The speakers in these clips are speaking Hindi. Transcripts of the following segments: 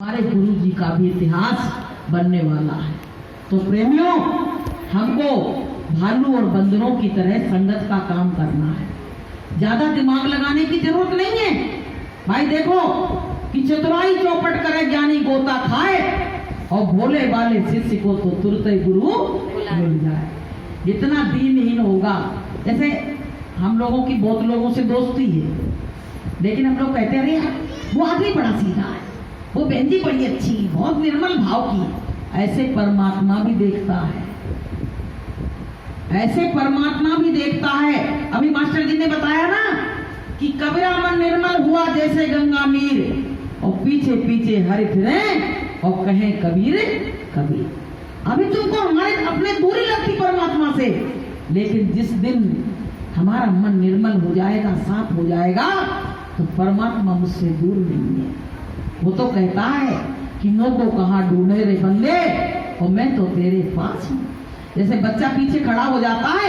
हमारे गुरु जी का भी इतिहास बनने वाला है। तो प्रेमियों, हमको भालू और बंदरों की तरह संगत का काम करना है। ज्यादा दिमाग लगाने की जरूरत नहीं है भाई। देखो कि चतुराई चौपट करे ज्ञानी गोता खाए, और भोले वाले शिष्य को तो तुरंत ही गुरु मिल जाए। जितना दीनहीन होगा, जैसे हम लोगों की बहुत लोगों से दोस्ती है, लेकिन हम लोग कहते हैं अरे वो आदमी बड़ा सीधा है, वो बहन जी बड़ी अच्छी, बहुत निर्मल भाव की। ऐसे परमात्मा भी देखता है, ऐसे परमात्मा भी देखता है। अभी मास्टर जी ने बताया ना कि कबीरा मन निर्मल हुआ जैसे गंगा नीर, और पीछे पीछे हरि फिरे और कहें कबीर कबीर। अभी तुमको हमारे अपने दूरी लगती परमात्मा से, लेकिन जिस दिन हमारा मन निर्मल हो जाएगा, साफ हो जाएगा, तो परमात्मा मुझसे दूर नहीं है। वो तो कहता है कि नो को कहाँ ढूंढे रे बंदे, और मैं तो तेरे पास हूँ। जैसे बच्चा पीछे खड़ा हो जाता है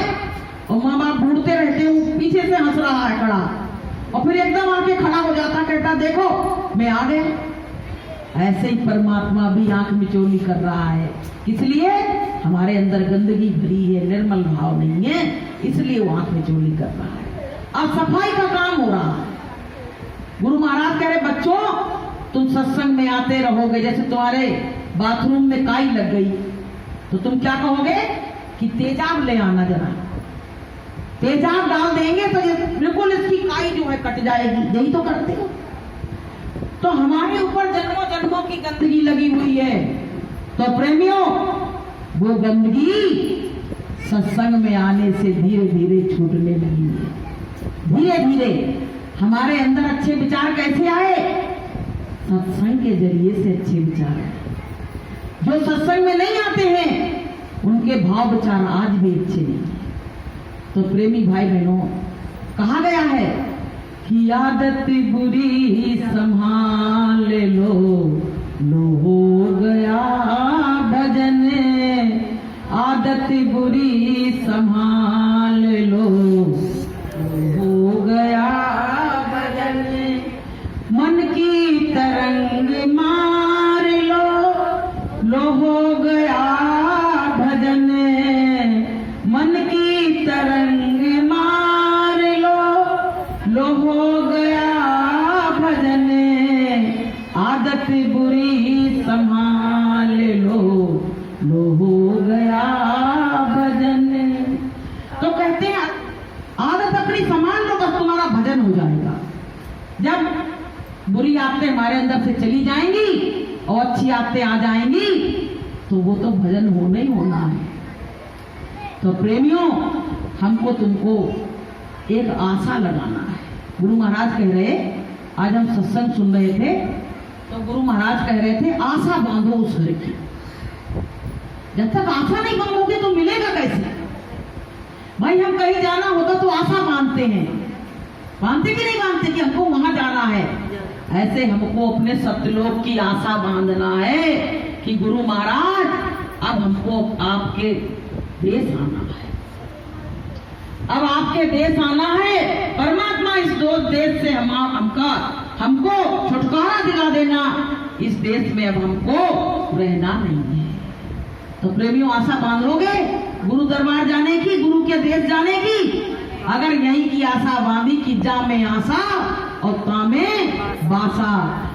और माँ बाप ढूंढते रहते हैं, पीछे से हंस रहा है खड़ा, और फिर एकदम आके खड़ा हो जाता, कहता देखो मैं आ गया। ऐसे ही परमात्मा भी आंख मिचौली कर रहा है। इसलिए हमारे अंदर गंदगी भरी है, निर्मल भाव नहीं है, इसलिए वो आंख मिचौली कर रहा है। अब सफाई का काम हो रहा है। गुरु महाराज कह रहे बच्चों, तुम सत्संग में आते रहोगे, जैसे तुम्हारे बाथरूम में काई लग गई तो तुम क्या कहोगे कि तेजाब ले आना, जरा तेजाब डाल देंगे तो ये बिल्कुल इसकी काई जो है कट जाएगी। यही तो करते हो। तो हमारे ऊपर जन्मों जन्मों की गंदगी लगी हुई है। तो प्रेमियों, वो गंदगी सत्संग में आने से धीरे धीरे छूटने लगी है। धीरे धीरे हमारे अंदर अच्छे विचार कैसे आए? सत्संग के जरिए से अच्छे विचार आए। जो सत्संग में नहीं आते हैं उनके भाव विचार आज भी अच्छे नहीं है। तो प्रेमी भाई बहनों, कहा गया है कि आदत बुरी संभाल लो, लो हो गया भजन। आदत बुरी संभाल लो, हो गया भजन। मन की तरंग मार लो, लो हो गया भजन। मन की तरंग मार लो, लो हो गया भजन। आदत बुरी संभाल लो, लो हो गया भजन। तो कहते हैं आदत अपनी संभाल लो, बस तुम्हारा भजन हो जाएगा। जब बुरी आदतें हमारे अंदर से चली जाएंगी और अच्छी आदतें आ जाएंगी, तो वो तो भजन होना ही होना है। तो प्रेमियों, हमको तुमको एक आशा लगाना है। गुरु महाराज कह रहे, आज हम सत्संग सुन रहे थे, तो गुरु महाराज कह रहे थे आशा बांधो उस घर की। जब तक आशा नहीं बांधोगे तो मिलेगा कैसे? भाई हम कहीं जाना होता तो आशा बांधते हैं, बांधते कि नहीं बांधते कि हमको वहां जाना है। ऐसे हमको अपने सत्यलोक की आशा बांधना है कि गुरु महाराज अब हमको आपके देश आना है, अब आपके देश आना है। परमात्मा इस देश से हमको छुटकारा दिला देना। इस देश में अब हमको रहना नहीं है। तो प्रेमियों, आशा बांधोगे गुरु दरबार जाने की, गुरु के देश जाने की। अगर यहीं की आशा बांधी कि जा में आशा और ता में बासा,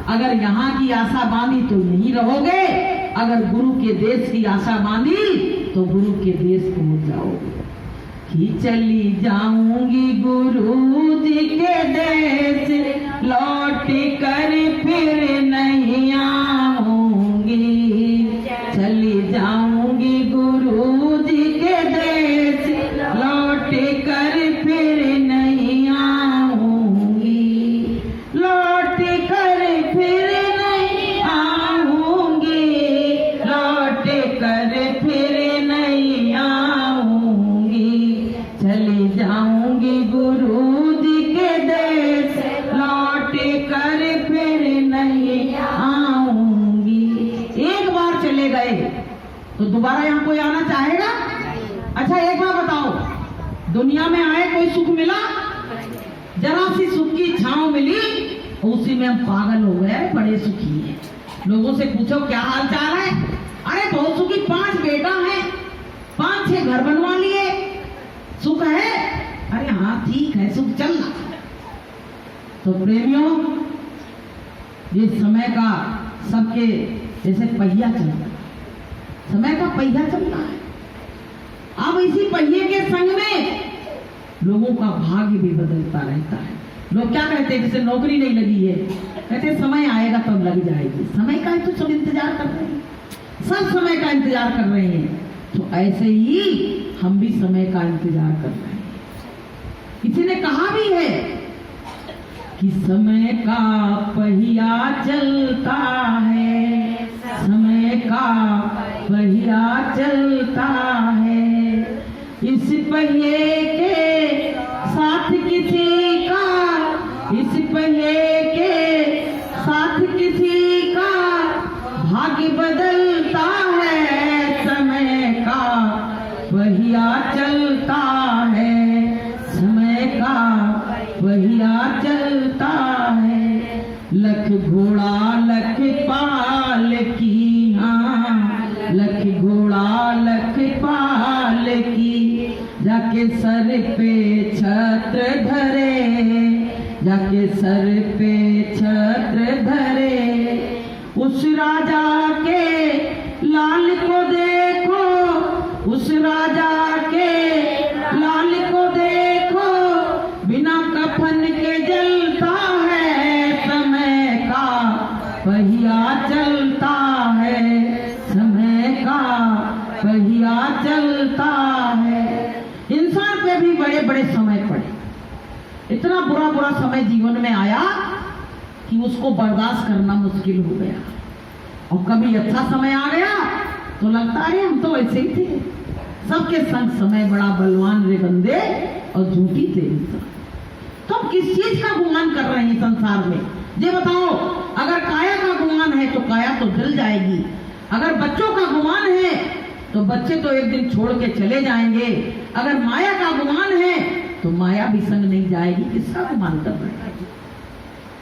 अगर यहाँ की आशा बांधी तो यहीं रहोगे। अगर गुरु के देश की आशा बांधी तो गुरु के देश पहुंच जाओगे। कि चली जाऊंगी गुरु जी के देश, लौट कर फिर नहीं आऊंगी। चली जाऊंगी गुरु जी के देश, लौट कर फिर नहीं आऊंगी। लौट कर फिर नहीं आऊंगी, लौट कर फिर नहीं आऊंगी। चली जाऊंगी गुरु जी के देश, लौट कर फिर नहीं आऊंगी। एक बार चले गए तो दोबारा यहाँ कोई आना चाहेगा? अच्छा एक बार बताओ, दुनिया में आए कोई सुख मिला? जरा सी सुख की छांव मिली, उसी में हम पागल हो गए, बड़े सुखी हैं। लोगों से पूछो क्या हाल चाल है, अरे बहुत सुखी, 5 बेटा है, 5-6 घर बनवा लिए, सुख है। अरे हाँ ठीक है, सुख चल रहा। तो प्रेमियों, ये समय का सबके जैसे पहिया चल रहा है, समय का पहिया चल रहा है। अब इसी पहिए के संग में लोगों का भाग्य भी बदलता रहता है। लोग क्या कहते हैं, जैसे नौकरी नहीं लगी है, कहते समय आएगा तब लग जाएगी। समय का तो सब इंतजार कर रहे हैं, सब समय का इंतजार कर रहे हैं। तो ऐसे ही हम भी समय का इंतजार कर रहे हैं। किसी ने कहा भी है कि समय का पहिया चलता है, समय का पहिया चलता है, इस पहिए के साथ किसी का, इस पहिए के साथ किसी का भाग्य बदलता है। समय का पहिया चलता है, समय का पहिया चलता है। लख घोड़ा लख पाल की, हाँ लख घोड़ा लख पाल की, जाके सर पे छत्र धरे, जाके सर पे छत्र धरे। उस राजा के लाल को देखो, उस राजा के लाल को देखो, बिना कफन के जलता है। समय का पहिया चलता है, समय का पहिया चलता है। इंसान पे भी बड़े बड़े समय पड़े, इतना बुरा बुरा समय जीवन में आया कि उसको बर्दाश्त करना मुश्किल हो गया। और कभी अच्छा समय आ गया तो लगता है हम तो ऐसे ही थे। सबके संग समय बड़ा बलवान रे बंदे और झूठी तेरी सा। तो हम किस चीज का गुमान कर रहे हैं संसार में, ये बताओ। अगर काया का गुमान है तो काया तो जल जाएगी, अगर बच्चों का गुमान है तो बच्चे तो एक दिन छोड़ के चले जाएंगे, अगर माया का गुमान है तो माया भी संग नहीं जाएगी। किसका गुमान कर रहे हो,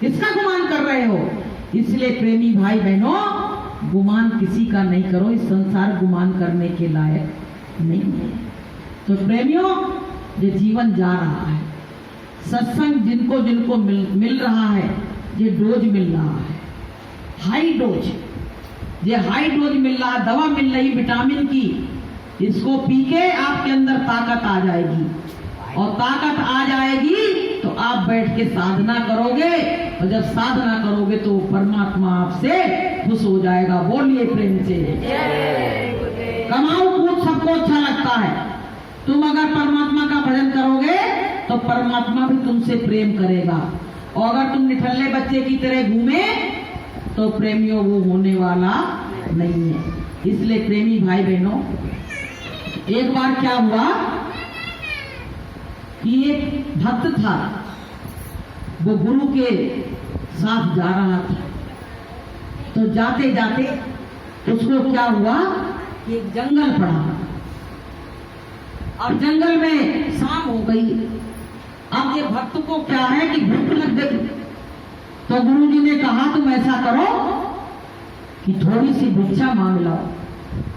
किसका गुमान कर रहे हो? इसलिए प्रेमी भाई बहनों, गुमान किसी का नहीं करो, इस संसार गुमान करने के लायक नहीं है। तो प्रेमियों, ये जीवन जा रहा है, सत्संग जिनको जिनको मिल रहा है, ये डोज मिल रहा है, हाई डोज, ये हाई डोज मिल रहा, दवा मिल रही विटामिन की। इसको पी के आपके अंदर ताकत आ जाएगी, और ताकत आ जाएगी तो आप बैठ के साधना करोगे, और जब साधना करोगे तो परमात्मा आपसे खुश हो जाएगा। बोलिए प्रेम से। कमाओ कूद सबको अच्छा लगता है, तुम अगर परमात्मा का भजन करोगे तो परमात्मा भी तुमसे प्रेम करेगा। और अगर तुम निठल्ले बच्चे की तरह घूमे तो प्रेमियों वो होने वाला नहीं है। इसलिए प्रेमी भाई बहनों, एक बार क्या हुआ कि एक भक्त था, वो गुरु के साथ जा रहा था। तो जाते जाते उसको क्या हुआ कि एक जंगल पड़ा, और जंगल में शाम हो गई। अब ये भक्त को क्या है कि भूख लग गई, तो गुरु जी ने कहा तुम ऐसा करो कि थोड़ी सी भिक्षा मांग लाओ।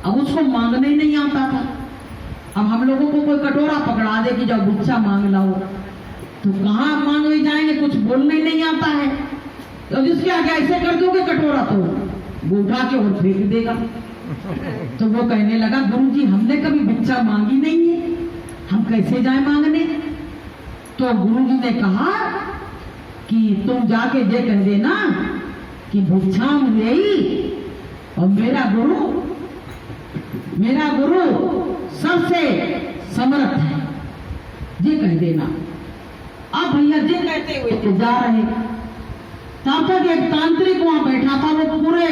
अब उसको मांगने ही नहीं आता था। अब हम लोगों को कोई कटोरा पकड़ा दे कि जाओ भिक्षा मांग लाओ, तो कहाँ मांगने जाएंगे, कुछ बोलने ही नहीं आता है। तो जिसके आगे ऐसे कर दोगे कटोरा तो वो उठा के और फेंक देगा। तो वो कहने लगा गुरु जी हमने कभी भिक्षा मांगी नहीं है, हम कैसे जाए मांगने। तो गुरु जी ने कहा कि तुम जाके ये कह देना कि भिक्षाम लेई, और मेरा गुरु सबसे समर्थ है, ये कह देना। अब भैया ये कहते हुए तो जा रहे, तब तक एक तांत्रिक वहां बैठा था, वो पूरे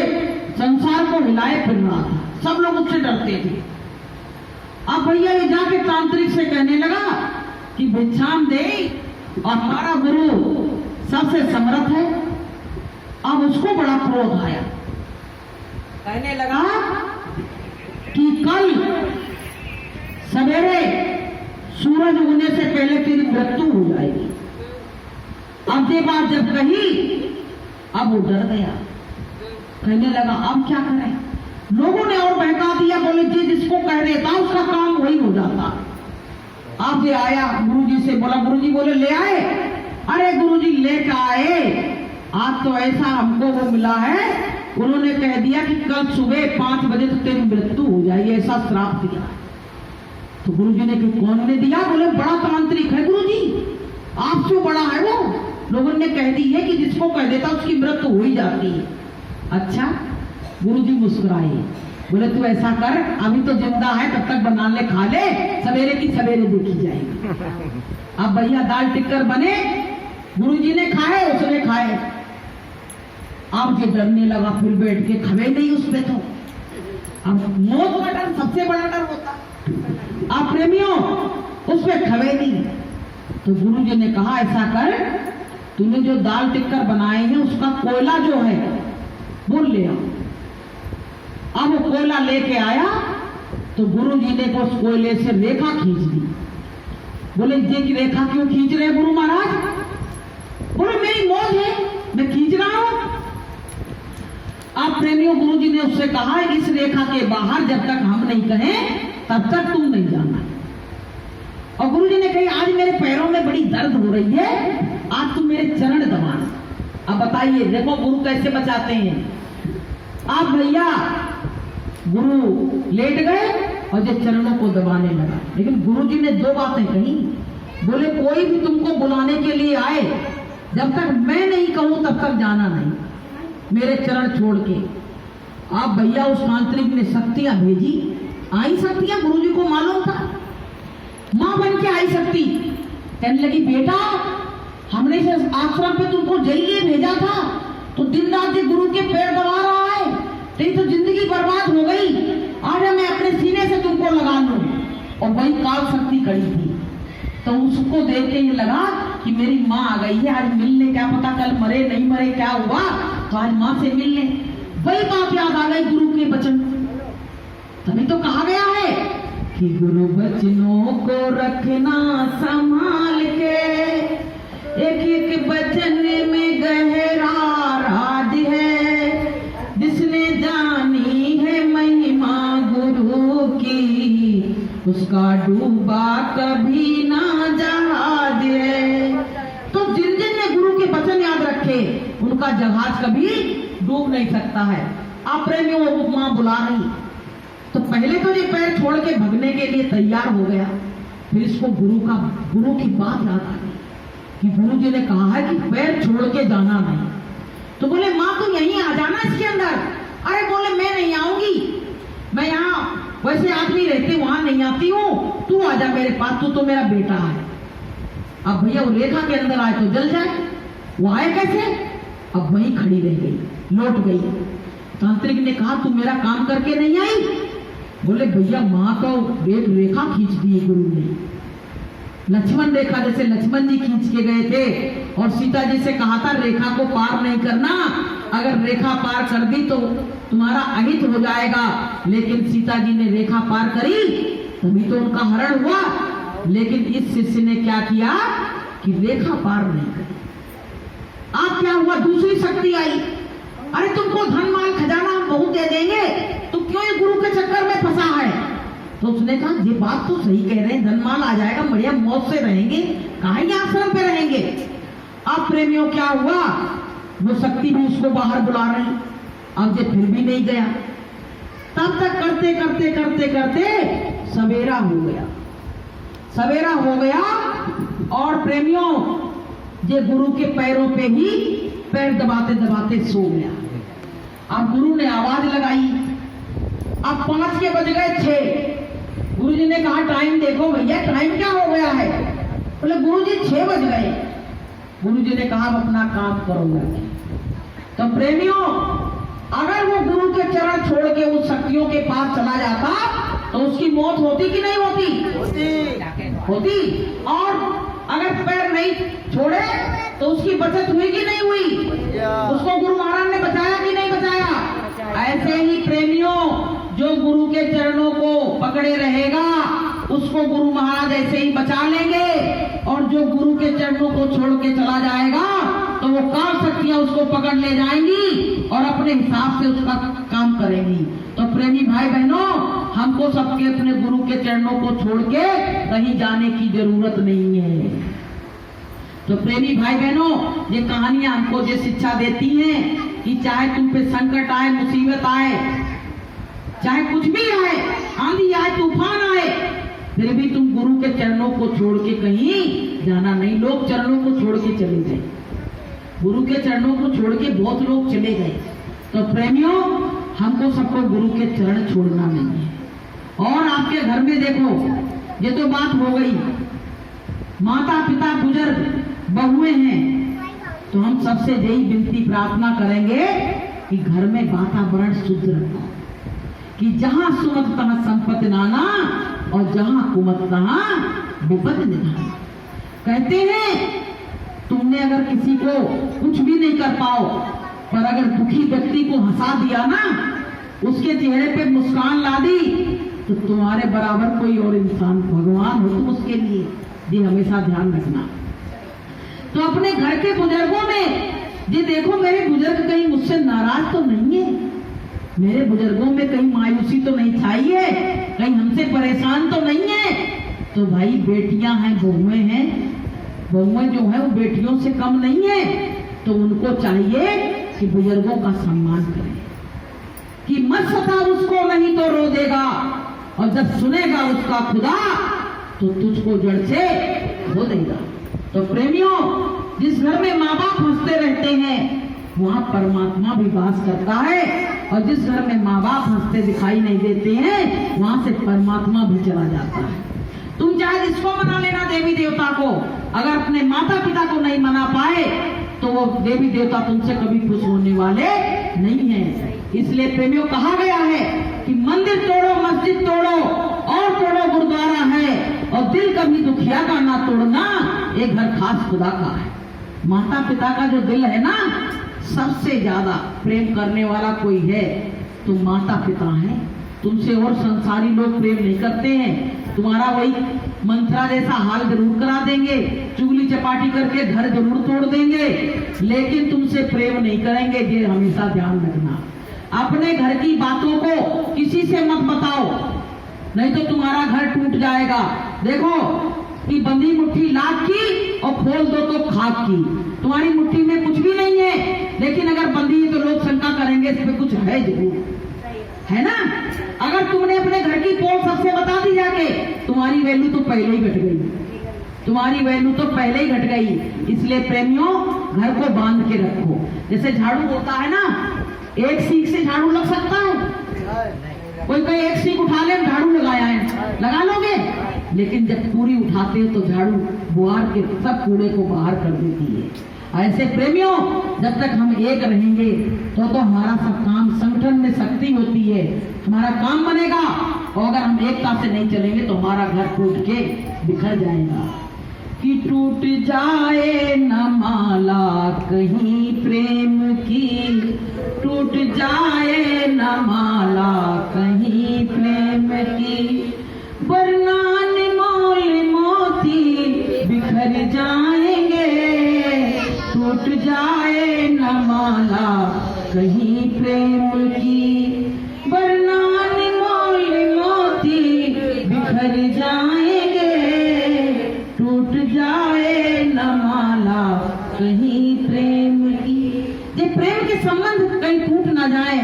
संसार को हिलाए फिर रहा था, सब लोग उससे डरते थे। अब भैया ये जाके तांत्रिक से कहने लगा कि भिक्षाम दे, और हमारा गुरु सबसे समर्थ है। अब उसको बड़ा क्रोध आया, कहने लगा कि कल सवेरे सूरज उगने से पहले तेरी मृत्यु हो जाएगी। अब ये बात जब कही, अब वो डर गया। कहने लगा अब क्या करें। लोगों ने और बहका दिया, बोले जी जिसको कह देता उसका काम वही हो जाता। अब ये आया गुरुजी से, बोला गुरुजी, बोले ले आए। अरे गुरुजी लेकर आए, आज तो ऐसा हमको वो मिला है, उन्होंने कह दिया कि कल सुबह 5 बजे तो तेरी मृत्यु हो जाएगी, ऐसा श्राप दिया। तो गुरुजी ने कहा कौन ने दिया? बोले बड़ा तांत्रिक है गुरुजी, आपसे बड़ा है वो, लोगों ने कह दी है कि जिसको कह देता उसकी मृत्यु हो ही जाती है। अच्छा, गुरुजी मुस्कुराए, बोले तू ऐसा कर, अभी तो जिंदा है, तब तक बना ले, खा ले, सवेरे की सवेरे देखी जाएगी। अब भैया दाल टिक्कर बने, गुरुजी ने खाए, उसने खाए। अब जो डरने लगा, फिर बैठ के खबे नहीं उसमें, तो अब मौत का डर सबसे बड़ा डर होता। आप प्रेमियों उस पे खबे नहीं। तो गुरुजी ने कहा ऐसा कर, तूने जो दाल टिक्कर बनाए हैं उसका कोयला जो है वो ले आओ। अब वो कोयला लेके आया तो गुरुजी ने उस कोयले से रेखा खींच दी। बोले ये की रेखा क्यों खींच रहे हैं गुरु महाराज? बोले मेरी मौज है, मैं खींच रहा हूं। आप प्रेमियों गुरुजी ने उससे कहा इस रेखा के बाहर जब तक हम नहीं कहें तब तक तुम नहीं जाना। और गुरुजी ने कही आज मेरे पैरों में बड़ी दर्द हो रही है, आज तुम मेरे चरण दबाना। अब बताइए देखो गुरु कैसे बचाते हैं। आप भैया गुरु लेट गए और जो चरणों को दबाने लगा, लेकिन गुरुजी ने 2 बातें कही। बोले कोई भी तुमको बुलाने के लिए आए, जब तक मैं नहीं कहूं तब तक जाना नहीं, मेरे चरण छोड़ के। आप भैया उस तांत्रिक ने शक्तियां भेजी, आई शक्तियां, गुरुजी को मालूम था, मां बन के आई शक्ति। कहने लगी बेटा हमने इस आश्रम पे तुमको जइए भेजा था, तो दिन रात गुरु के पैर दबा रहा है, तेरी तो जिंदगी बर्बाद हो गई, आज मैं अपने सीने से तुमको लगा लूं। और वही काल शक्ति खड़ी थी, तो उसको देख के ये लगा कि मेरी माँ आ गई है, आज मिलने, क्या पता कल मरे नहीं मरे क्या हुआ, तो आज माँ से मिलने। वही बात याद आ गई गुरु के वचन। तभी तो कहा गया है कि गुरु वचनों को रखना संभाल के, एक एक वचन में गहरा राज है, जिसने जानी है महिमा गुरु की, उसका डूबा कभी ना जहाज है। तो जिन जिन ने गुरु के वचन याद रखे उनका जहाज कभी डूब नहीं सकता है। आप प्रेमियों वो मां बुला रही, तो पहले तो ये पैर छोड़ के भगने के लिए तैयार हो गया, फिर इसको गुरु की बात याद आ गई कि गुरु जी ने कहा है कि पैर छोड़ के जाना नहीं। तो बोले माँ तू यहीं आ जाना इसके अंदर। अरे बोले मैं नहीं आऊंगी, मैं यहाँ वैसे आदमी रहते वहां नहीं आती हूँ, तू आ जा मेरे पास, तू तो मेरा बेटा है। अब भैया वो रेखा के अंदर आए तो जल जाए, वो आए कैसे? अब वहीं खड़ी रह गई, लौट गई। तांत्रिक ने कहा तू मेरा काम करके नहीं आई? बोले भैया माँ तो एक रेखा खींच दी गुरु ने, लक्ष्मण रेखा, जैसे लक्ष्मण जी खींच के गए थे और सीता जी से कहा था रेखा को पार नहीं करना, अगर रेखा पार कर दी तो तुम्हारा अहित हो जाएगा। लेकिन सीता जी ने रेखा पार करी, तभी तो उनका हरण हुआ। लेकिन इस शिष्य ने क्या किया कि रेखा पार नहीं करी। आप क्या हुआ, दूसरी शक्ति आई, अरे तुमको धन माल खजाना हम बहुत दे देंगे, तो क्यों ये गुरु के चक्कर में फंसा है? तो उसने कहा ये बात तो सही कह रहे हैं, धन माल आ जाएगा, बढ़िया मौज से रहेंगे, कहाँ ही आश्रम पे रहेंगे। अब प्रेमियों क्या हुआ, वो शक्ति भी उसको बाहर बुला रही, अब ये फिर भी नहीं गया। तब तक करते करते करते करते सवेरा हो गया, सवेरा हो गया और प्रेमियों ये गुरु के पैरों पे ही पैर दबाते दबाते सो गया। अब गुरु ने आवाज लगाई, अब 5 के बज गए 6। गुरु जी ने कहा टाइम देखो भैया, टाइम क्या हो गया है? बोले गुरु जी 6 बज गए। गुरु जी ने कहा अपना काम करो। तो प्रेमियों अगर वो गुरु के चरण छोड़ के उस शक्तियों के पास चला जाता तो उसकी मौत होती कि नहीं होती? होती। और अगर पैर नहीं छोड़े तो उसकी बचत हुई कि नहीं हुई? उसको गुरु महाराज ने बचाया कि नहीं बचाया? ऐसे ही प्रेमियों जो गुरु के चरणों को पकड़े रहेगा उसको गुरु महाराज ऐसे ही बचा लेंगे, और जो गुरु के चरणों को छोड़ के चला जाएगा तो वो काम शक्तियां उसको पकड़ ले जाएंगी और अपने हिसाब से उसका काम करेंगी। तो प्रेमी भाई बहनों, हमको सबके अपने गुरु के चरणों को छोड़ के कहीं जाने की जरूरत नहीं है। तो प्रेमी भाई बहनों, ये कहानियां हमको ये शिक्षा देती हैं कि चाहे तुम पे संकट आए, मुसीबत आए, चाहे कुछ भी आए, आंधी आए, तूफान आए, फिर भी तुम गुरु के चरणों को छोड़ के कहीं जाना नहीं। लोग चरणों को छोड़ के चले गए, गुरु के चरणों को छोड़ के बहुत लोग चले गए। तो प्रेमियों, हमको सबको गुरु के चरण छोड़ना नहीं है। और आपके घर में देखो, ये तो बात हो गई, माता पिता बुजुर्ग बहुएं हैं, तो हम सबसे यही विनती प्रार्थना करेंगे कि घर में वातावरण शुद्ध रखो, कि जहां सुमत तहां संपत्ति नाना और जहां कुमत तहां विपद निधान। कहते हैं तुमने अगर किसी को कुछ भी नहीं कर पाओ, पर अगर दुखी व्यक्ति को हंसा दिया ना, उसके चेहरे पे मुस्कान ला दी, तो तुम्हारे बराबर कोई और इंसान भगवान हो तुम उसके लिए। ये हमेशा ध्यान रखना। तो अपने घर के बुजुर्गों में ये देखो, मेरे बुजुर्ग कहीं मुझसे नाराज तो नहीं है, मेरे बुजुर्गों में कहीं मायूसी तो नहीं छाई है, कहीं हमसे परेशान तो नहीं है। तो भाई बेटियां हैं, बहुएं हैं, बहुएं जो है वो बेटियों से कम नहीं है। तो उनको चाहिए कि बुजुर्गों का सम्मान करें, कि मत सता उसको नहीं तो रो देगा, और जब सुनेगा उसका खुदा तो तुझको जड़ से खो देगा। तो प्रेमियों, जिस घर में माँ बाप हंसते रहते हैं वहां परमात्मा भी वास करता है, और जिस घर में माँ बाप हंसते दिखाई नहीं देते हैं वहां से परमात्मा भी चला जाता है। तुम चाहे जिसको मना लेना, देवी देवता को, अगर अपने माता पिता को नहीं मना पाए तो वो देवी देवता तुमसे कभी खुश होने वाले नहीं है। इसलिए प्रेमियों, कहा गया है कि मंदिर तोड़ो, मस्जिद तोड़ो और तोड़ो गुरुद्वारा है, और दिल कभी दुखिया का ना तोड़ना, एक घर खास खुदा का है। माता पिता का जो दिल है ना, सबसे ज्यादा प्रेम करने वाला कोई है तो माता पिता है। तुमसे और संसारी लोग प्रेम नहीं करते हैं, तुम्हारा वही मंत्रा जैसा हाल जरूर करा देंगे, चुगली चपाटी करके घर जरूर तोड़ देंगे, लेकिन तुमसे प्रेम नहीं करेंगे। ये हमेशा ध्यान रखना। अपने घर की बातों को किसी से मत बताओ, नहीं तो तुम्हारा घर टूट जाएगा। देखो कि बंधी मुट्ठी लाख की और खोल दो तो खाक की। तुम्हारी मुट्ठी में कुछ भी नहीं है, लेकिन अगर बंधी है तो लोग शंका करेंगे इस पे कुछ है जरूर, है ना। अगर तुमने अपने घर की पोल सबसे बता दी जाके, तुम्हारी वैल्यू तो पहले ही घट गई, तुम्हारी वैल्यू तो पहले ही घट गई। इसलिए प्रेमियों, घर को बांध के रखो। जैसे झाड़ू होता है ना, एक सीख से झाड़ू लग सकता है, कोई कोई एक सीख उठा ले, झाड़ू लगाया है, लगा लोगे, लेकिन जब पूरी उठाते हो तो झाड़ू बुआर के सब कूड़े को बाहर कर देती है। ऐसे प्रेमियों, जब तक हम एक रहेंगे तो हमारा सब काम, संगठन में शक्ति होती है, हमारा काम बनेगा। और अगर हम एकता से नहीं चलेंगे तो हमारा घर टूट के बिखर जाएगा। कि टूट जाए न माला कहीं प्रेम की, टूट जाए न माला कहीं प्रेम की, वरना अनमोल मोती बिखर जाएंगे। टूट जाए न माला कहीं प्रेम की, वरना अनमोल मोती बिखर जाएंगे। टूट जाए न माला कहीं प्रेम की। ये प्रेम के संबंध कहीं टूट ना जाए,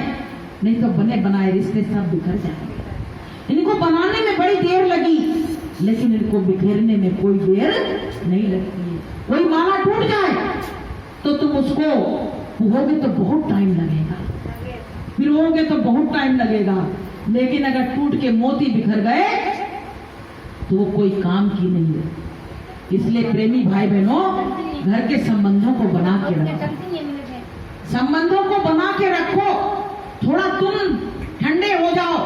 नहीं तो बने बनाए रिश्ते सब बिखर जाएंगे। इनको बनाने में बड़ी देर लगी, लेकिन इनको बिखेरने में कोई देर नहीं लगती है। कोई माला टूट जाए तो तुम उसको पुहोगे तो बहुत टाइम लगेगा, पिरोगे तो बहुत टाइम लगेगा, लेकिन अगर टूट के मोती बिखर गए तो वो कोई काम की नहीं है। इसलिए प्रेमी भाई बहनों, घर के संबंधों को बना के रखो, संबंधों को बना के रखो। थोड़ा तुम ठंडे हो जाओ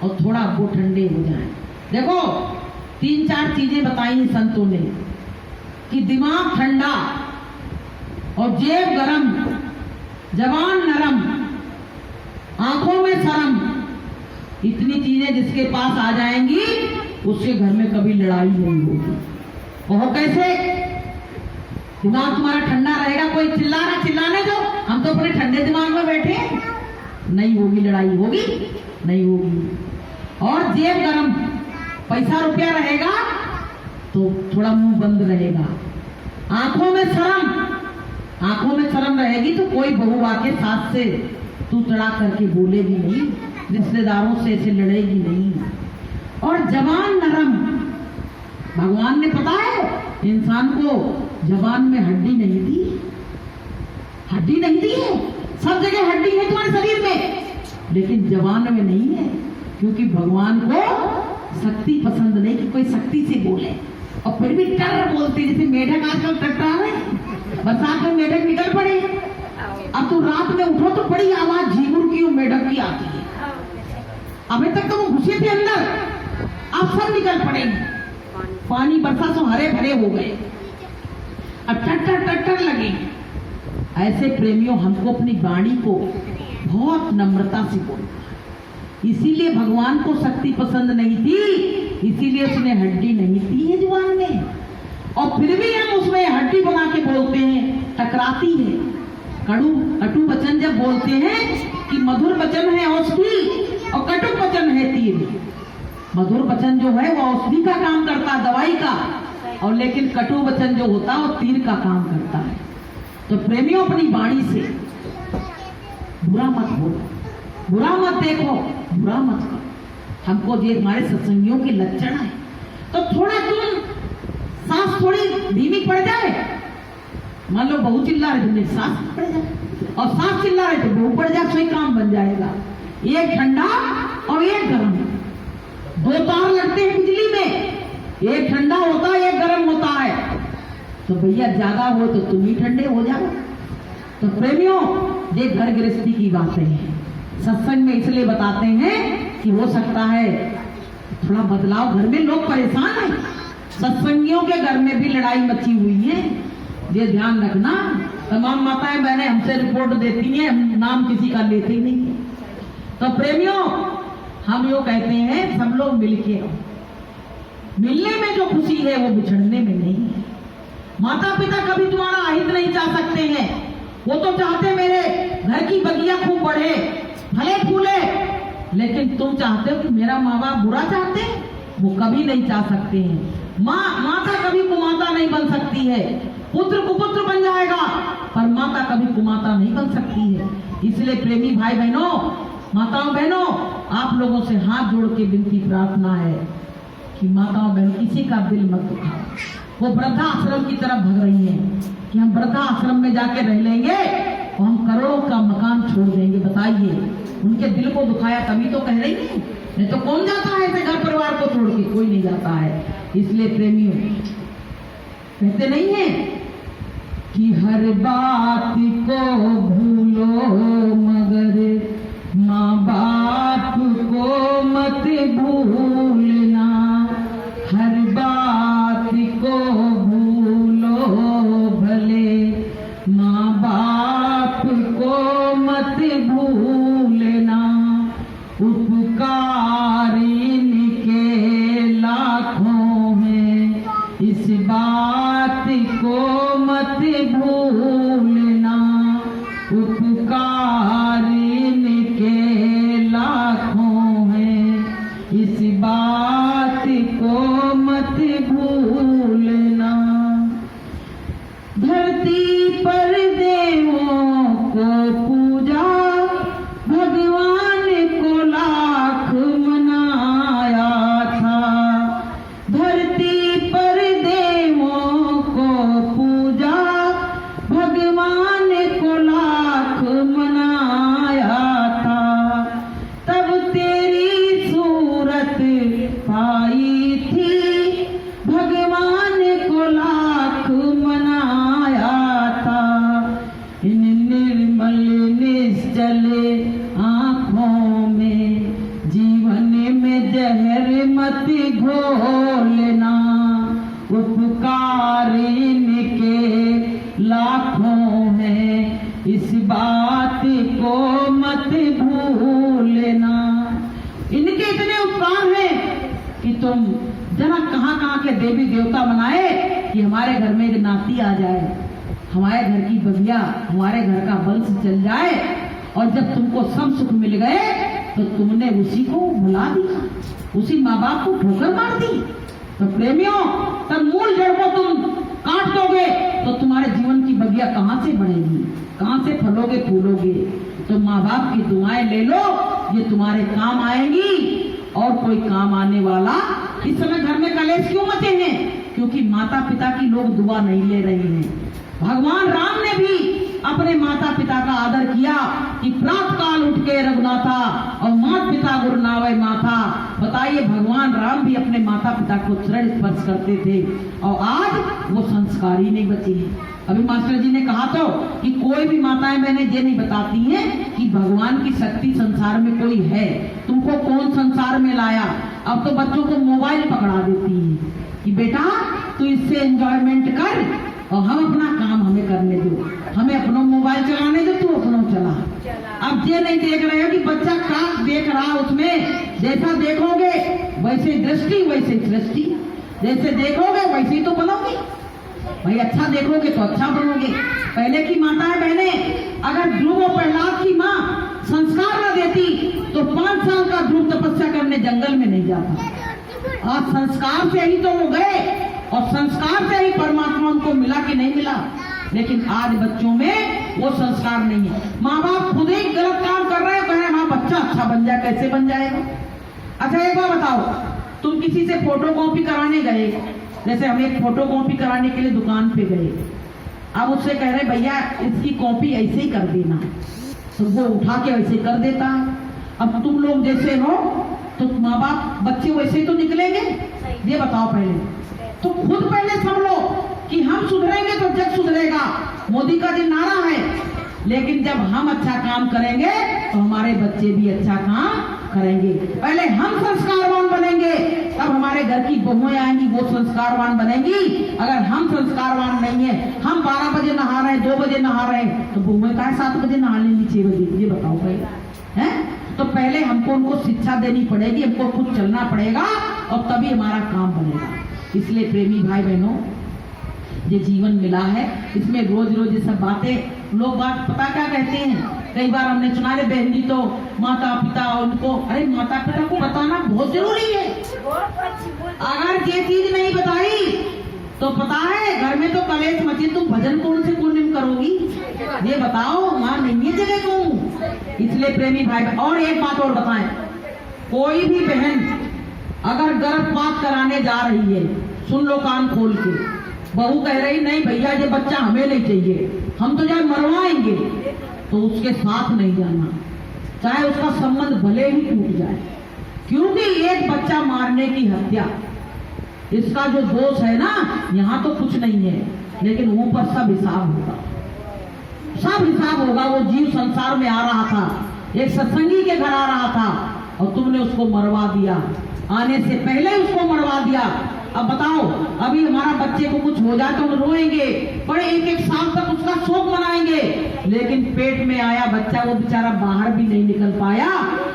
और थोड़ा वो ठंडे हो जाए। देखो 3-4 चीजें बताई संतों ने कि दिमाग ठंडा और जेब गरम, जबान नरम, आंखों में शर्म, इतनी चीजें जिसके पास आ जाएंगी उसके घर में कभी लड़ाई नहीं होगी। और कैसे? दिमाग तुम्हारा ठंडा रहेगा। कोई चिल्ला रहा चिल्लाने दो, हम तो अपने ठंडे दिमाग में बैठे हैं। नहीं होगी लड़ाई, होगी नहीं होगी। और जेब गरम, पैसा रुपया रहेगा तो थोड़ा मुंह बंद रहेगा। आंखों में शर्म रहेगी तो कोई बहू आके सास से तू चढ़ा करके बोलेगी नहीं, रिश्तेदारों से ऐसे लड़ेगी नहीं। और जबान नरम, भगवान ने पता है इंसान को जबान में हड्डी नहीं दी, हड्डी नहीं दी है। सब जगह हड्डी है तुम्हारे शरीर में, लेकिन जबान में नहीं है, क्योंकि भगवान को शक्ति पसंद नहीं कि कोई शक्ति से बोले। और फिर भी टर बोलते, जैसे मेढक आजकल टटरा रहे, बरसात में मेढक निकल पड़े। अब तो रात में उठो तो बड़ी आवाज झींगुर की और मेढक की आती है। अभी तक तो वो घुसे थे अंदर, अब सब निकल पड़े। पानी बरसा तो हरे भरे हो गए, अब टट्टर लगे। ऐसे प्रेमियों, हमको अपनी वाणी को बहुत नम्रता से बोलना। इसीलिए भगवान को शक्ति पसंद नहीं थी, इसीलिए उसने हड्डी नहीं दी है जुबान में। और फिर भी हम उसमें हड्डी बना के बोलते हैं, टकराती है। कटु वचन जब बोलते हैं कि मधुर वचन है औषधि और कटु वचन है तीर। मधुर वचन जो है वो औषधि का काम करता है, दवाई का, और लेकिन कटु वचन जो होता है वो तीर का काम करता है। तो प्रेमियों, अपनी वाणी से बुरा मत बोलो, बुरा मत देखो, बुरा मत करो। हमको ये हमारे सत्संगियों के लक्षण है। तो थोड़ा तुम सांस थोड़ी धीमी पड़ जाए, मान लो बहू चिल्ला रहे, तुमने सांस पड़ जाए, और सांस चिल्ला रहे तो बहू पड़ जाए, सही काम बन जाएगा। एक ठंडा और एक गर्म, दो तार लगते हैं बिजली में, एक ठंडा होता है एक गर्म होता है। तो भैया ज्यादा हो तो तुम ही ठंडे हो जाओ। तो प्रेमियों, ये घर गृहस्थी की बातें हैं, सत्संग में इसलिए बताते हैं कि हो सकता है थोड़ा बदलाव। घर में लोग परेशान हैं, सत्संगियों के घर में भी लड़ाई मची हुई है, ये ध्यान रखना। तमाम माताएं बहनें हमसे रिपोर्ट देती हैं, हम नाम किसी का लेते ही नहीं है। तो प्रेमियों, हम यो कहते हैं सब लोग मिलके रहो। मिलने में जो खुशी है वो बिछड़ने में नहीं है। माता पिता कभी तुम्हारा अहित नहीं चाह सकते हैं, वो तो चाहते मेरे घर की बगिया खूब बढ़े, फले फूले, लेकिन तुम चाहते हो कि मेरा माँ बाप बुरा चाहते हैं, वो कभी नहीं चाह सकते हैं। माता कभी कुमाता नहीं बन सकती है, पुत्र कुपुत्र बन जाएगा, पर माता कभी कुमाता नहीं बन सकती है। इसलिए प्रेमी भाई बहनों, माताओं बहनों, आप लोगों से हाथ जोड़ के विनती प्रार्थना है कि माताओं बहनों, किसी का दिल मत दुखाओ। वो वृद्धाश्रम की तरफ भग रही हैं कि हम वृद्धाश्रम में जाके रह लेंगे और हम करोड़ों का मकान छोड़ देंगे। बताइए, उनके दिल को दुखाया तभी तो कह रही है, नहीं तो कौन जाता है ऐसे घर परिवार को छोड़ के? कोई नहीं जाता है। इसलिए प्रेमियों, कहते नहीं है कि हर बात को भूलो मगर माँ बाप को मत भूलना। हर बात को भूलो भले माँ बाप को मत भूलना। उपकार इनके लाखों हैं, इस बात को मत भूलना। उपकार इनके लाखों हैं, इस बात को मत भूलना। धरती पर देवों को पूजा, भगवान को लाख मनाया था। धरती पर देवों को पूजा, भगवान को लाख मनाया था। तब तेरी सूरत पाई थी, भगवान को लाख मनाया था। इन निर्मल निश्चल आँखों में जीवन में जहर मत घोलना। उपकार इनके लाखों हैं, इस बात को मत भूलना। इनके इतने उपकार हैं कि तुम जना कहाँ कहाँ के देवी देवता बनाए कि हमारे घर में एक नाती आ जाए। हमारे घर की बगिया, हमारे घर का वंश चल जाए, और जब तुमको सब सुख मिल गए तो तुमने उसी को भुला दिया, उसी माँ बाप को ठोकर मार दी। तो प्रेमियों, तब मूल जड़ को तुम काट दोगे तो तुम्हारे जीवन की बगिया कहाँ से बढ़ेगी, कहाँ से फलोगे फूलोगे। तो माँ बाप की दुआएं ले लो, ये तुम्हारे काम आएंगी। और कोई काम आने वाला, इस समय घर में कलेश क्यों मचे हैं? क्योंकि माता पिता की लोग दुआ नहीं ले रहे हैं। भगवान राम ने भी अपने माता पिता का आदर किया कि प्रातः काल उठ के रघुनाथा और माता पिता गुरु नावे माथा। बताइए, भगवान राम भी अपने माता पिता को चरण स्पर्श करते थे, और आज वो संस्कार ही नहीं बचे हैं। अभी मास्टर जी ने कहा तो कि कोई भी माताएं मैंने ये नहीं बताती हैं कि भगवान की शक्ति संसार में कोई है, तुमको कौन संसार में लाया। अब तो बच्चों को मोबाइल पकड़ा देती है कि बेटा तू इससे एंजॉयमेंट कर और हम अपना काम हमें करने दो, हमें अपना मोबाइल चलाने दो, तू अपना चला। अब ये नहीं देख रहे हो कि बच्चा क्या देख रहा, उसमें जैसा देखोगे वैसे दृष्टि वैसे सृष्टि, जैसे देखोगे वैसे ही तो बनोगे भाई। अच्छा देखोगे तो अच्छा बनोगे। पहले की माताएं बहने, अगर ध्रुव और प्रहलाद की माँ संस्कार न देती तो 5 साल का ध्रुव तपस्या करने जंगल में नहीं जाता। आज संस्कार से ही तो वो गए, और संस्कार से ही परमात्मा उनको मिला कि नहीं मिला। लेकिन आज बच्चों में वो संस्कार नहीं है। माँ बाप खुद ही गलत काम कर रहे हैं, कह रहे हैं हाँ बच्चा अच्छा बन जाए। कैसे बन जाएगा? अच्छा एक बार बताओ, तुम किसी से फोटो कॉपी कराने गए, जैसे हम एक फोटो कॉपी कराने के लिए दुकान पे गए, अब उससे कह रहे भैया इसकी कॉपी ऐसे ही कर देना, तो वो उठा के ऐसे कर देता। अब तुम लोग जैसे हो तो माँ बाप बच्चे वैसे ही तो निकलेंगे। ये बताओ, पहले तो खुद पहले समझ लो कि हम सुधरेंगे तो जग सुधरेगा, मोदी का जो नारा है। लेकिन जब हम अच्छा काम करेंगे तो हमारे बच्चे भी अच्छा काम करेंगे। पहले हम संस्कारवान बनेंगे, तब हमारे घर की बहुएं आएंगी, वो संस्कारवान बनेंगी। अगर हम संस्कारवान नहीं है, हम 12 बजे नहा रहे हैं, 2 बजे नहा रहे हैं, तो बहुएं का 7 बजे नहा लेंगी, 6 बजे। ये बताओ पहले है। तो पहले हमको उनको शिक्षा देनी पड़ेगी, हमको खुद चलना पड़ेगा, और तभी हमारा काम बनेगा। इसलिए प्रेमी भाई बहनों, ये जीवन मिला है, इसमें रोज रोज ये सब बातें लोग बात पता क्या कहते हैं। कई बार हमने सुना है बहन जी तो माता पिता उनको, अरे माता पिता को बताना बहुत जरूरी है। अगर ये चीज नहीं बताई तो पता है घर में तो कलेश मचे, तुम भजन कौन से पुण्य करोगी? ये बताओ, मां नहीं है जगह को। इसलिए प्रेमी भाई, और एक बात और बताएं, कोई भी बहन अगर गर्भपात कराने जा रही है, सुन लो कान खोल के, बहू कह रही नहीं भैया ये बच्चा हमें नहीं चाहिए, हम तो जाए मरवाएंगे, तो उसके साथ नहीं जाना, चाहे उसका संबंध भले ही टूट जाए। क्योंकि एक बच्चा मारने की हत्या, इसका जो दोष है ना, यहाँ तो कुछ नहीं है, लेकिन ऊपर सब हिसाब होगा, सब हिसाब होगा। वो जीव संसार में आ रहा था, एक सत्संगी के घर आ रहा था, और तुमने उसको मरवा दिया, आने से पहले उसको मरवा दिया। अब बताओ, अभी हमारा बच्चे को कुछ हो जाए तो हम रोएंगे, बड़े 1-1 साल तक उसका शोक मनाएंगे, लेकिन पेट में आया बच्चा, वो बेचारा बाहर भी नहीं निकल पाया,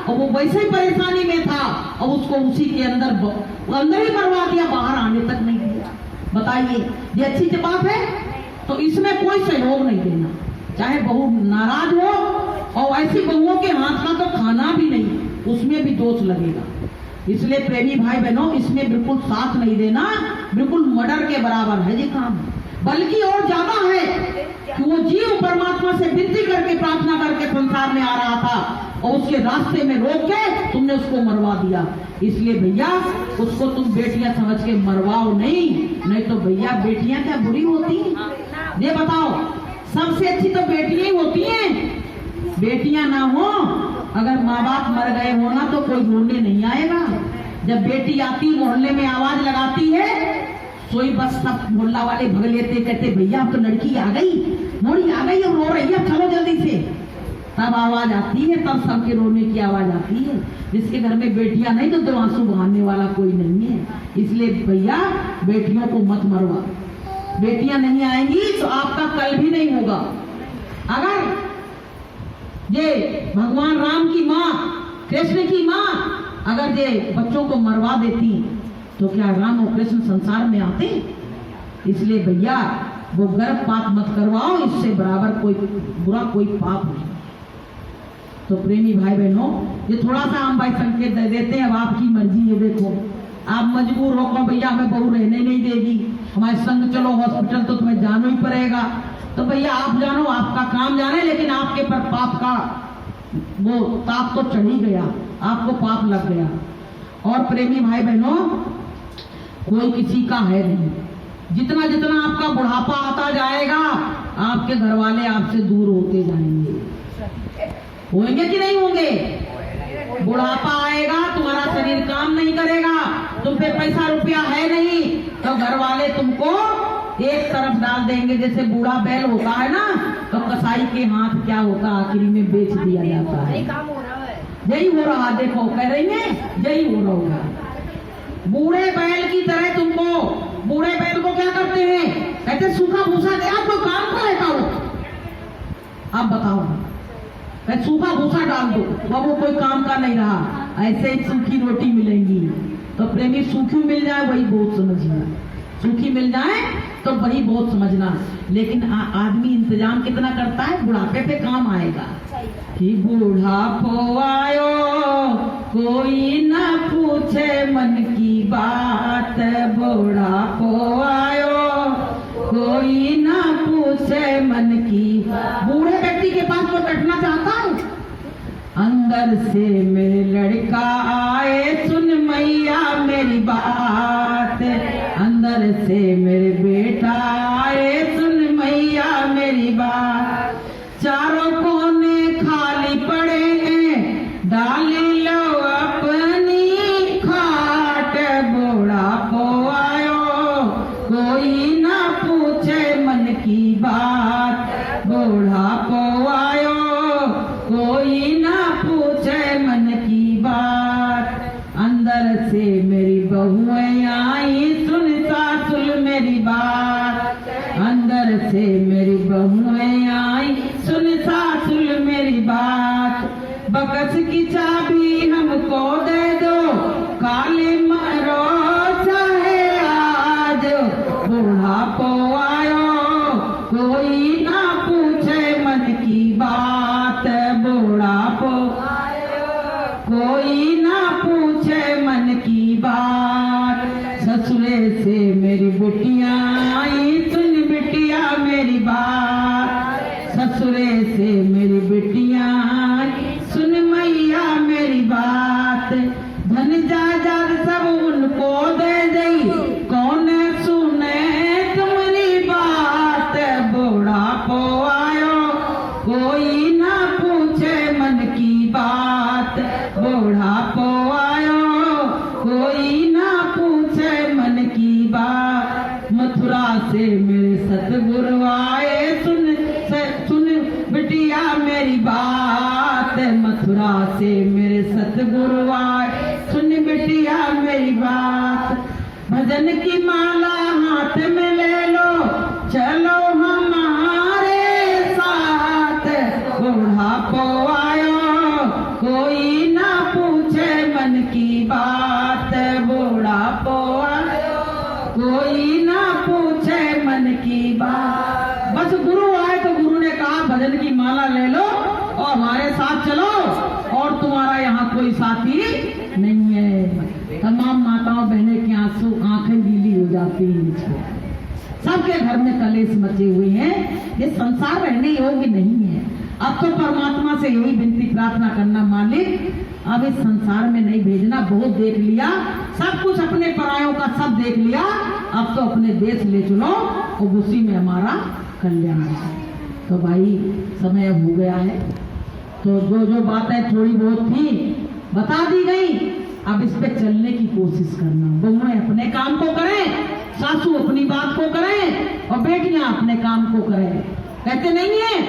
और वो वैसे ही परेशानी में था, और उसको उसी के अंदर ही मरवा दिया, बाहर आने तक नहीं दिया। बताइए, ये अच्छी बात है? तो इसमें कोई सहयोग नहीं देना, चाहे बहू नाराज हो, और ऐसी बहुओं के हाथ का तो खाना भी नहीं, उसमें भी दोष लगेगा। इसलिए प्रेमी भाई बहनों, इसमें बिल्कुल साथ नहीं देना, बिल्कुल मर्डर के बराबर है ये काम। बल्कि और ज्यादा है कि वो जीव परमात्मा से विनती करके प्रार्थना करके संसार में आ रहा था, और उसके रास्ते में रोक के तुमने उसको मरवा दिया। इसलिए भैया उसको तुम बेटियां समझ के मरवाओ नहीं तो भैया बेटियां क्या बुरी होती हैं? ये बताओ, सबसे अच्छी तो बेटियां ही होती हैं। बेटियां ना हो, अगर माँ बाप मर गए हो ना, तो कोई ढूंढने नहीं आएगा। जब बेटी आती मोहल्ले में आवाज लगाती है, सोई बस सब मोहल्ला वाले भग लेते, कहते भैया अब तो लड़की आ गई, मोड़ी आ गई, अब रो रही है, चलो जल्दी से। तब आवाज आती है, तब सबके रोने की आवाज आती है। जिसके घर में बेटियां नहीं तो आंसू बहाने वाला कोई नहीं है। इसलिए भैया बेटियों को मत मरवा, बेटियां नहीं आएंगी तो आपका कल भी नहीं होगा। अगर ये भगवान राम की माँ, कृष्ण की माँ अगर ये बच्चों को मरवा देती तो क्या राम और कृष्ण संसार में आते? इसलिए भैया वो गर्भपात मत करवाओ, इससे बराबर कोई बुरा कोई पाप नहीं। तो प्रेमी भाई बहनों, ये थोड़ा सा हम भाई संकेत दे देते हैं, अब आपकी मर्जी है। देखो आप मजबूर हो कहो भैया हमें बहू रहने नहीं देगी, हमारे संग चलो हॉस्पिटल, तो तुम्हें जाना ही पड़ेगा। तो भैया आप जानो, आपका काम जाने, लेकिन आपके पर पाप का वो ताप तो चढ़ ही गया, आपको पाप लग गया। और प्रेमी भाई बहनों, कोई किसी का है नहीं। जितना जितना आपका बुढ़ापा आता जाएगा, आपके घर वाले आपसे दूर होते जाएंगे। होंगे कि नहीं होंगे? बुढ़ापा आएगा, तुम्हारा शरीर काम नहीं करेगा, तुम पे पैसा रुपया है नहीं, तो घर वाले तुमको एक तरफ डाल देंगे। जैसे बूढ़ा बैल होता है ना, तो कसाई के हाथ क्या होता, आखिरी में बेच दिया जाता है। यही हो रहा, देखो कह रही है यही हो रहा होगा। बूढ़े बैल की तरह तुमको, बूढ़े बैल को क्या करते हैं, कहते सूखा भूसा दे, आपको काम का है वो। आप बताओ, सूखा भूसा डाल दो, अब वो कोई काम का नहीं रहा, ऐसे ही सूखी रोटी मिलेंगी। तो प्रेमी, सूखी मिल जाए वही बहुत समझना, सूखी मिल जाए तो वही बहुत समझना। लेकिन आदमी इंतजाम कितना करता है, बुढ़ापे पे काम आएगा। कि बुढ़ापो आयो कोई ना पूछे मन की बात, बुढ़ापो आयो कोई ना पूछे मन की। बूढ़े व्यक्ति के पास वो बैठना चाहता है, अंदर से मेरे लड़का आए सुन मैया मेरी बात, अंदर से मेरे बेटा आए सुन मैया मेरी बात। चारों कोने खाली पड़े हैं, डाली लो अपनी खाट, बुढ़ापो आयो कोई ना पूछे मन की बात, बुढ़ापो आयो कोई ना पूछे मन की बात। अंदर से मेरी बहुएं आई सुन सासुल मेरी बात, अंदर से मेरी बहुएं आई सुन सासुल मेरी बात। बकस की चाबी हमको दे दो, काली मरो चाहे आज, बुढ़ापो आयो कोई ना पूछे मन की बात, बुढ़ापो कोई ना पूछे मन की बात। ससुरे से मेरी बिटिया आई सुन बिटिया मेरी बात, ससुरे से मेरी बिटिया आई सुन मैया मेरी बात। धन जायदाद सब उनको दे दई, कौन सुने तुम्हारी बात, बुढ़ापो आयो कोई ना पूछे मन की बात, बुढ़ापो आयो कोई ना पूछे मन की बात। मथुरा से मेरे सतगुरु आए सुन बिटिया मेरी बात, मथुरा से मेरे सतगुरु आए सुन बिटिया मेरी बात। भजन की माला हाथ में ले लो, चलो हमारे साथ, बुढ़ापो आयो कोई ना पूछे मन की बात, बुढ़ापो आयो कोई ना पूछे मन की बात। बस गुरु आए तो गुरु ने कहा भजन की माला ले लो और हमारे साथ चलो, और तुम्हारा यहाँ कोई साथी नहीं है। तमाम माताओं बहने के आंसू, आंखें गीली हो जाती हैं। सबके घर में कलेश मचे हुए हैं, ये संसार रहने योग्य नहीं है। अब तो परमात्मा से यही विनती प्रार्थना करना, मालिक अब इस संसार में नहीं भेजना, बहुत देख लिया, सब कुछ अपने परायों का सब देख लिया, अब तो अपने देश ले चलो और उसी में हमारा कल्याण है। तो भाई समय हो गया है, तो जो जो बातें थोड़ी बहुत थी बता दी गई, अब इस पे चलने की कोशिश करना। बहुएं अपने काम को करें, सासू अपनी बात को करें और बेटियां अपने काम को करें। कहते नहीं है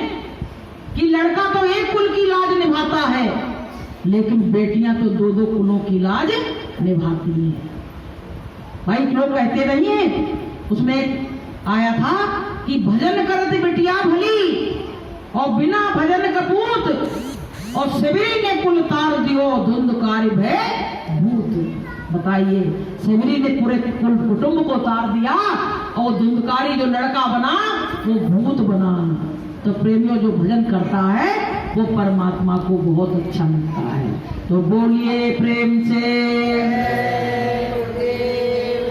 कि लड़का तो एक कुल की लाज निभाता है, लेकिन बेटियां तो दो दो कुलों की लाज निभाती हैं। भाई लोग कहते नहीं है, उसमें आया था कि भजन करती बिटिया भली और बिना भजन कपूत, और शिवरी ने कुल तार दियो धुंधकारी भय भूत। बताइए, शिवरी ने पूरे कुल कुटुंब को तार दिया और धुंधकारी जो लड़का बना वो भूत बना। तो प्रेमियों जो भजन करता है वो परमात्मा को बहुत अच्छा लगता है। तो बोलिए प्रेम से।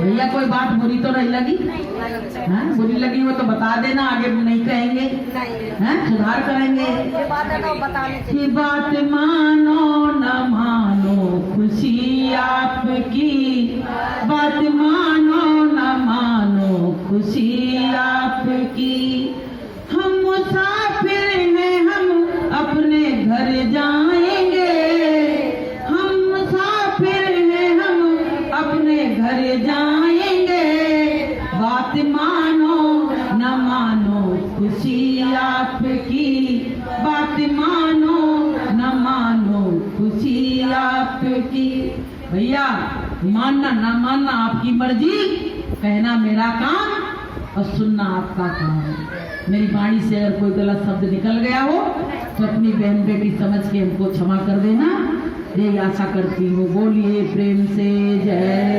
भैया कोई बात बुरी तो नहीं लगी? हाँ, बुरी लगी हो तो बता देना, आगे नहीं कहेंगे, हैं सुधार करेंगे। कि बात मानो न मानो खुशी आपकी, बात मानो न मानो खुशी आपकी। हम मुसाफिर हैं, हम अपने घर जाएंगे, हम मुसाफिर हैं, हम अपने घर जाएंगे। बात मानो न मानो खुशी आपकी, बात मानो न मानो खुशी आपकी। भैया मानना न मानना आपकी मर्जी, कहना मेरा काम और सुनना आपका काम। मेरी वाणी से अगर कोई गलत शब्द निकल गया हो तो अपनी बहन बेटी समझ के हमको क्षमा कर देना, यही आशा करती हूँ। बोलिए प्रेम से जय